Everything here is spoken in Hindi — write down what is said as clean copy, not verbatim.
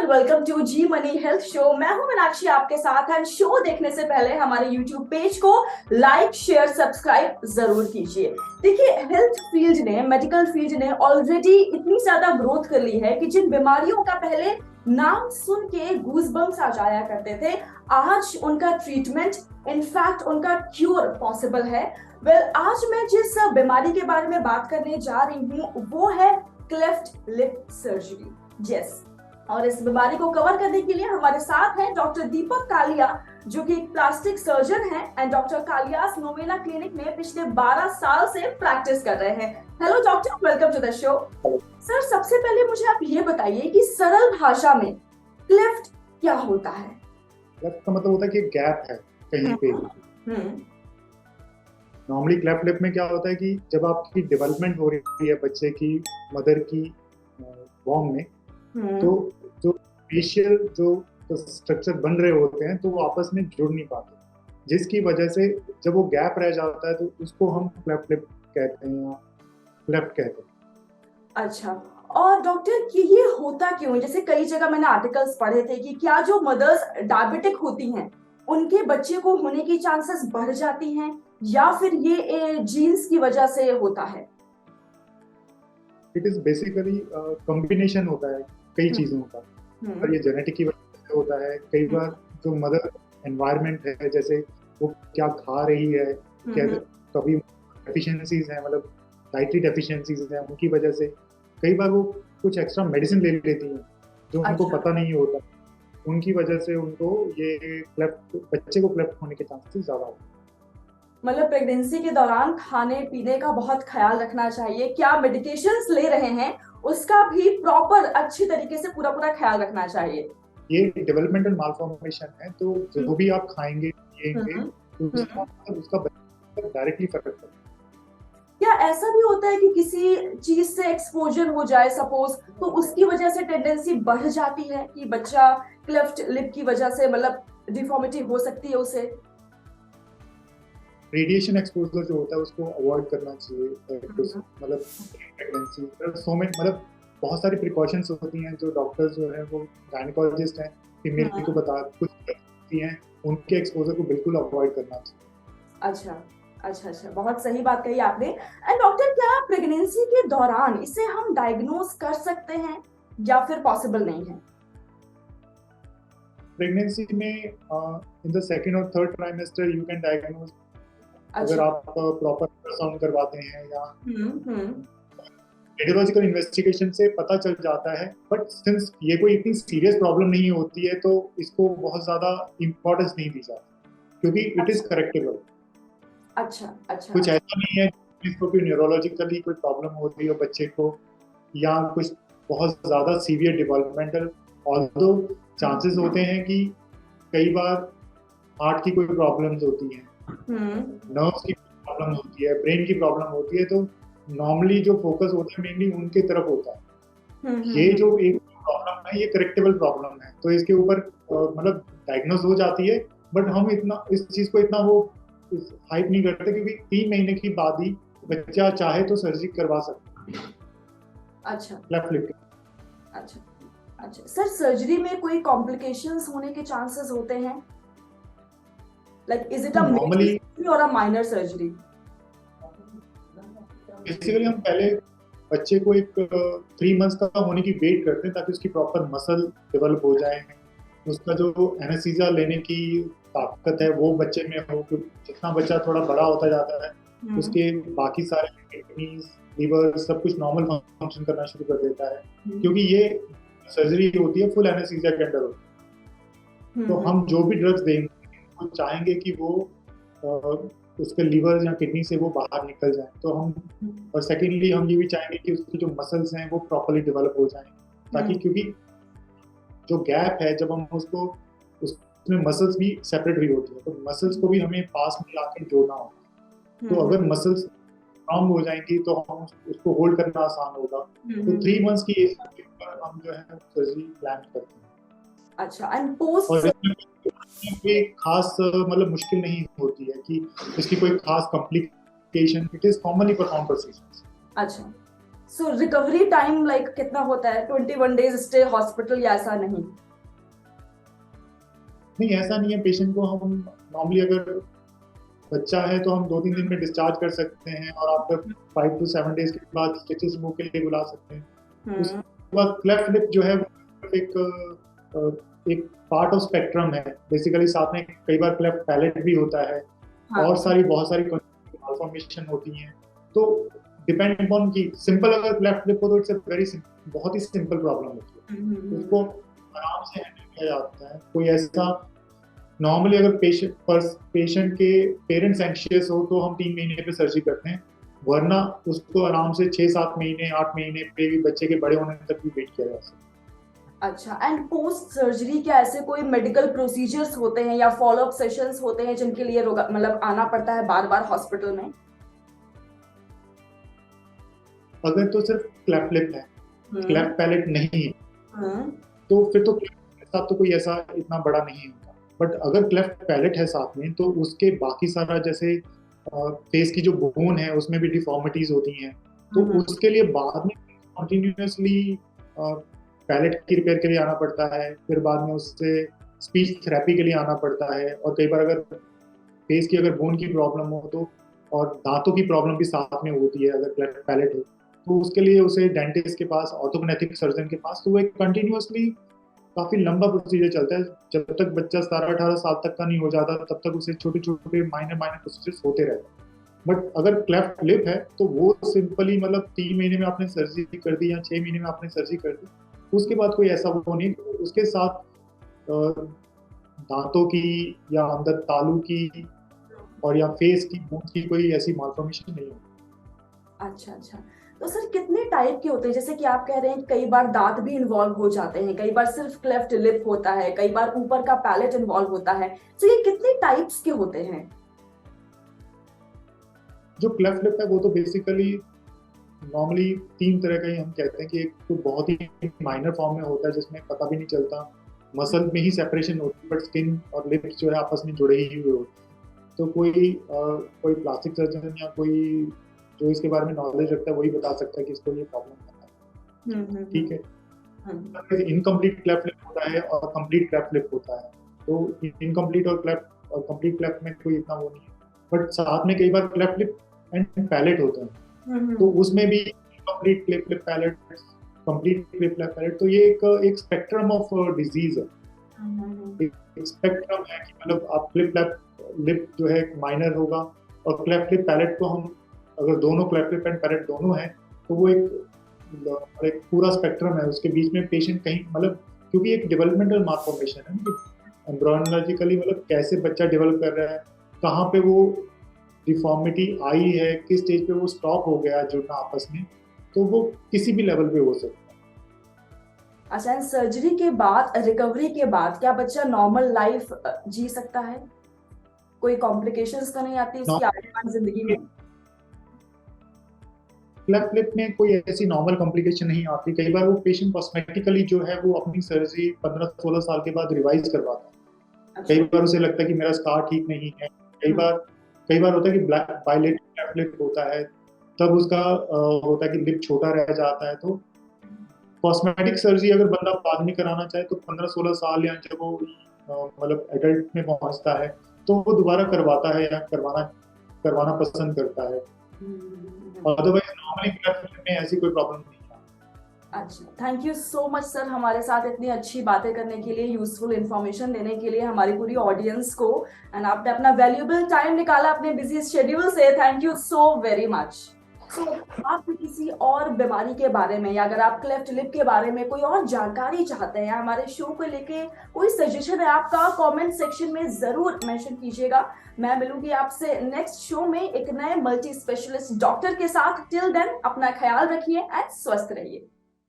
And welcome to Zee money health show. मैं हूं मीनाक्षी आपके साथ। एंड शो देखने से पहले हमारे यूट्यूब पेज को लाइक शेयर सब्सक्राइब जरूर कीजिए। देखिए, हेल्थ फील्ड ने, मेडिकल फील्ड ने ऑलरेडी इतनी ज्यादा ग्रोथ कर ली है कि जिन बीमारियों का पहले नाम सुन के गूजबम्स आ जाया करते थे, आज उनका ट्रीटमेंट, इनफैक्ट उनका क्यूर पॉसिबल है। आज मैं जिस बीमारी के बारे में बात करने जा रही हूँ वो है क्लेफ्ट लिप सर्जरी। यस, और इस बीमारी को कवर करने के लिए हमारे साथ हैं डॉक्टर दीपक कालिया, जो कि एक प्लास्टिक सर्जन हैं and doctor Kalia's Novena clinic में पिछले 12 साल से प्रैक्टिस कर रहे हैं। Hello doctor, welcome to the show. Sir, सबसे पहले मुझे आप ये बताइए कि सरल भाषा में क्लेफ्ट क्या होता है? क्लेफ्ट का मतलब होता है कि गैप है कहीं पे। नॉर्मली क्लेफ्ट लिप में क्या होता है कि जब आपकी डेवलपमेंट हो रही है बच्चे की, मदर की वॉम में, तो जो फेशियल जो स्ट्रक्चर बन रहे होते हैं तो वो आपस में जुड़ नहीं पाते, जिसकी वजह से जब वो गैप रह जाता है तो उसको हम क्लेफ्ट लिप कहते हैं या क्लेफ्ट कहते हैं। अच्छा, और डॉक्टर ये होता क्यों? जैसे कई जगह मैंने आर्टिकल्स पढ़े थे कि क्या जो मदर्स डायबिटिक होती हैं उनके बच्चे को होने की चांसेस बढ़ जाती हैं, या फिर ये जीन्स की वजह से होता है? इट इज बेसिकली कॉम्बिनेशन होता है कई चीजों का, और ये जेनेटिक की वजह से होता है। कई बार जो मदर एनवायरनमेंट है, जैसे वो क्या खा रही है, क्या कभी डेफिशिएंसीज हैं, मतलब डाइटरी डेफिशिएंसीज हैं, उनकी वजह से कई बार वो कुछ एक्स्ट्रा मेडिसिन ले लेती हैं जो उनको पता नहीं होता, उनकी वजह से उनको ये क्लेफ्ट, बच्चे को क्लेफ्ट होने के चांसेस ज्यादा होते हैं। मतलब प्रेगनेंसी के दौरान खाने पीने का बहुत ख्याल रखना चाहिए। क्या मेडिकेशंस ले रहे हैं उसका भी प्रॉपर अच्छी तरीके से पूरा ख्याल रखना चाहिए। ये डेवलपमेंटल मालफॉर्मेशन है, तो जो भी आप खाएंगे पिएंगे तो उसका डायरेक्टली फर्क पड़ता है। क्या ऐसा भी होता है कि किसी चीज से एक्सपोजर हो जाए सपोज, तो उसकी वजह से टेंडेंसी बढ़ जाती है कि बच्चा क्लेफ्ट लिप की वजह से, मतलब डिफॉर्मिटी हो सकती है उसे? रेडिएशन एक्सपोजर जो होता है उसको अवॉइड करना चाहिए, मतलब प्रेगनेंसी सो में, मतलब बहुत सारी प्रिकॉशंस होती हैं जो डॉक्टर्स जो है वो गायनेकोलॉजिस्ट हैं फीमेल को बता कुछ हैं, उनके एक्सपोजर को बिल्कुल अवॉइड करना चाहिए। अच्छा अच्छा अच्छा, बहुत सही बात कही आपने। एंड डॉक्टर, क्या प्रेगनेंसी के दौरान इसे हम डायग्नोज कर सकते हैं या फिर पॉसिबल नहीं है? प्रेगनेंसी में इन द सेकंड और third trimester you can diagnose. अगर आप प्रॉपर अल्ट्रासाउंड करवाते हैं या रेडियोलॉजिकल इन्वेस्टिगेशन से पता चल जाता है, बट सिंस ये कोई इतनी सीरियस प्रॉब्लम नहीं होती है तो इसको बहुत ज्यादा इम्पोर्टेंस नहीं दी जाती, क्योंकि इट इज करेक्टेबल। अच्छा अच्छा, कुछ ऐसा नहीं है जिसको कोई न्यूरोलॉजिकली कोई प्रॉब्लम हो रही हो बच्चे को, या कुछ बहुत ज्यादा सीवियर डेवलपमेंटल, ऑल्दो चांसेस होते हैं कि कई बार हार्ट की कोई प्रॉब्लम्स होती हैं, नर्व्स की प्रॉब्लम होती है, ब्रेन की प्रॉब्लम होती है, तो नॉर्मली जो फोकस होता है मेनली उनके तरफ होता है। ये जो एक प्रॉब्लम है ये करेक्टेबल प्रॉब्लम है, तो इसके ऊपर मतलब डायग्नोज हो जाती है, बट हम इतना इस चीज को इतना वो हाइप नहीं करते, क्योंकि 3 महीने की बाद ही बच्चा चाहे तो सर्जरी करवा सकता है। अच्छा क्लेफ्ट लिप। अच्छा अच्छा सर, सर्जरी में कोई कॉम्प्लिकेशंस होने के चांसेस होते हैं? Like is it a normally major और अ माइनर सर्जरी? बेसिकली हम पहले बच्चे को एक 3 मंथ्स का होने की वेट करते हैं ताकि उसकी प्रॉपर मसल डेवलप हो जाए, उसका जो एनेस्थीसिया लेने की ताकत है वो बच्चे में हो। जितना बच्चा थोड़ा बड़ा होता जाता है उसके बाकी सारे किडनीज, लीवर सब कुछ नॉर्मल फंक्शन करना शुरू कर देता है, क्योंकि ये सर्जरी होती है फुल एनेस्थीसिया के अंडर होती है। तो हम जो भी ड्रग्स देंगे वो चाहेंगे कि वो उसके लीवर या किडनी से वो बाहर निकल जाए, तो हम, और सेकेंडली हम ये भी चाहेंगे कि उसकी जो मसल्स हैं वो प्रॉपर्ली डेवलप हो जाएं, ताकि क्योंकि जो गैप है जब हम उसको, उसमें मसल्स भी सेपरेट हुई होती है, तो मसल्स को भी हमें पास में लाके जोड़ना होगा। तो अगर मसल्स स्ट्रांग हो जाएंगी तो हम उसको होल्ड करना आसान होगा। तो 3 मंथ्स की एज पर हम जो है सर्जरी प्लान करते हैं। अच्छा, एंड पोस्ट और कोई खास मतलब मुश्किल नहीं होती है कि इसकी कोई खास complication, it is commonly perform procedures. अच्छा सो रिकवरी टाइम लाइक कितना होता है? 21 डेज स्टे हॉस्पिटल या ऐसा नहीं? नहीं, ऐसा नहीं है। पेशेंट को हम नॉर्मली, अगर बच्चा है तो हम 2-3 दिन में डिस्चार्ज कर सकते हैं और आफ्टर 5 to 7 डेज के बाद स्टिचेस रिमूव के लिए बुला सकते हैं। उसके बाद क्लेफ्ट लिप जो है वो एक पार्ट ऑफ स्पेक्ट्रम है बेसिकली। साथ में कई बार क्लेफ्ट पैलेट भी होता है। हाँ। और बहुत सारी मालफॉर्मेशन होती हैं। तो डिपेंड अपॉन की सिंपल अगर क्लेफ्ट लिप हो तो इट्स अ वेरी बहुत ही सिंपल प्रॉब्लम होती है। उसको आराम से हैंडल किया जाता है। कोई ऐसा नॉर्मली अगर पेशेंट के पेरेंट्स एंशियस हो तो हम 3 महीने पे सर्जरी करते हैं, वरना उसको आराम से 6-7 महीने 8 महीने पे भी बच्चे के बड़े होने तक भी वेट किया जा सकता है। अच्छा, एंड पोस्ट सर्जरी क्या ऐसे कोई मेडिकल प्रोसीजर्स होते हैं या फॉलो अप सेशंस होते हैं जिनके लिए मतलब आना पड़ता है बार बार हॉस्पिटल में? अगर तो सिर्फ क्लेफ्ट लिप है, क्लेफ्ट पैलेट नहीं है, तो फिर तो क्लेफ्ट के साथ तो कोई ऐसा इतना बड़ा नहीं होता। बट अगर क्लेफ्ट पैलेट है साथ में तो उसके बाकी सारा जैसे फेस की जो बोन है उसमें भी डिफॉर्मिटीज होती हैं, तो उसके लिए बाद में कंटिन्यूअसली पैलेट की रिपेयर के लिए आना पड़ता है। फिर बाद में उससे स्पीच थेरेपी के लिए आना पड़ता है। और कई बार अगर फेस की अगर बोन की प्रॉब्लम हो तो, और दांतों की प्रॉब्लम भी साथ में होती है अगर क्लेफ्ट पैलेट हो, तो उसके लिए उसे डेंटिस्ट के पास, ऑर्थोग्नेथिक सर्जन के पास, तो वो एक कंटिन्यूअसली काफी लंबा प्रोसीजर चलता है। जब तक बच्चा 17-18 साल तक का नहीं हो जाता तब तक उसे छोटे छोटे माइनर प्रोसीजर्स होते रहते हैं। बट अगर क्लेफ्ट लिप है तो वो सिंपली मतलब 3 महीने में आपने सर्जरी कर दी या 6 महीने में आपने सर्जरी कर दी, उसके बाद कोई ऐसा वो नहीं। उसके साथ दांतों की या अंदर तालू की और या फेस की बोन की कोई ऐसी मालफॉर्मेशन नहीं होती। अच्छा, तो सर कितने टाइप के होते हैं? जैसे कि आप कह रहे हैं कई बार दांत भी इन्वॉल्व हो जाते हैं, कई बार सिर्फ क्लेफ्ट लिप होता है, कई बार ऊपर का पैलेट इन्वॉल्व होता है, तो ये कितने टाइप्स के होते हैं? जो क्लेफ्ट लिप है वो तो बेसिकली नॉर्मली 3 तरह का ही हम कहते हैं कि एक तो बहुत ही माइनर फॉर्म में होता है जिसमें पता भी नहीं चलता, मसल में ही सेपरेशन होती है, बट स्किन और लिप्स जो है आपस में जुड़े ही हुए होते हैं। तो कोई प्लास्टिक सर्जन या कोई जो इसके बारे में नॉलेज रखता है वही बता सकता है कि इसको ये प्रॉब्लम है। ठीक है। इनकम्प्लीट क्लेफ्ट लिप होता है और कंप्लीट क्लेफ्ट लिप होता है। तो इनकम्प्लीट और कंप्लीट क्लेफ्ट में कोई इतना वो नहीं है। बट साथ में कई बार क्लेफ्ट लिप एंड पैलेट होते हैं, तो उसमें भी complete cleft lip palate, complete cleft lip palate, तो ये एक स्पेक्ट्रम ऑफ डिजीज है। एक स्पेक्ट्रम है कि मतलब आप क्लेफ्ट लिप जो है माइनर होगा, और क्लेफ्ट लिप पैलेट को हम अगर दोनों क्लेफ्ट लिप एंड पैलेट दोनों हैं तो वो एक पूरा स्पेक्ट्रम है। उसके बीच में पेशेंट कहीं मतलब, क्योंकि एक डेवलपमेंटल मालफॉर्मेशन है कि एम्ब्रियोलॉजिकली मतलब कैसे बच्चा डेवलप कर रहा है, कहाँ पे वो डिफॉर्मिटी आई है, किस स्टेज पे वो स्टॉप हो गया जुड़ना आपस में, तो वो किसी भी लेवल पे हो सकता है। अच्छा, सर्जरी के बाद, रिकवरी के बाद क्या बच्चा नॉर्मल लाइफ जी सकता है? कोई कॉम्प्लिकेशंस तो नहीं आती उसकी आगे वाली जिंदगी में? क्लेफ्ट लिप में कोई ऐसी नॉर्मल कॉम्प्लिकेशन नहीं आती। कई बार वो पेशेंट कॉस्मेटिकली जो है वो अपनी सर्जरी 15-16 साल के बाद रिवाइज करवाता है। अच्छा। कई बार उसे लगता है कि मेरा स्कार ठीक नहीं है। कई बार होता है कि बायलेटरल क्लेफ्ट लिप होता है, तब उसका होता है कि लिप छोटा रह जाता है। तो कॉस्मेटिक सर्जरी अगर बंदा बाद में कराना चाहे तो 15-16 साल या जब वो मतलब एडल्ट में पहुंचता है तो वो दोबारा करवाता है या करवाना पसंद करता है। अदरवाइज नॉर्मली क्लेफ्ट लिप में ऐसी कोई प्रॉब्लम नहीं है। अच्छा, thank you so much sir हमारे साथ इतनी अच्छी बातें करने के लिए, यूजफुल इंफॉर्मेशन देने के लिए हमारी पूरी ऑडियंस को, एंड आपने अपना वैल्यूएबल टाइम निकाला अपने बिजी शेड्यूल से। Thank you so very much. तो आप किसी और बीमारी के बारे में, या अगर आप क्लेफ्ट लिप के बारे में कोई और जानकारी चाहते हैं, हमारे शो को लेके कोई सजेशन है आपका, कमेंट सेक्शन में जरूर मेंशन कीजिएगा। मैं मिलूंगी आपसे नेक्स्ट शो में एक नए मल्टी स्पेशलिस्ट डॉक्टर के साथ। टिल देन अपना ख्याल रखिए एंड स्वस्थ रहिए।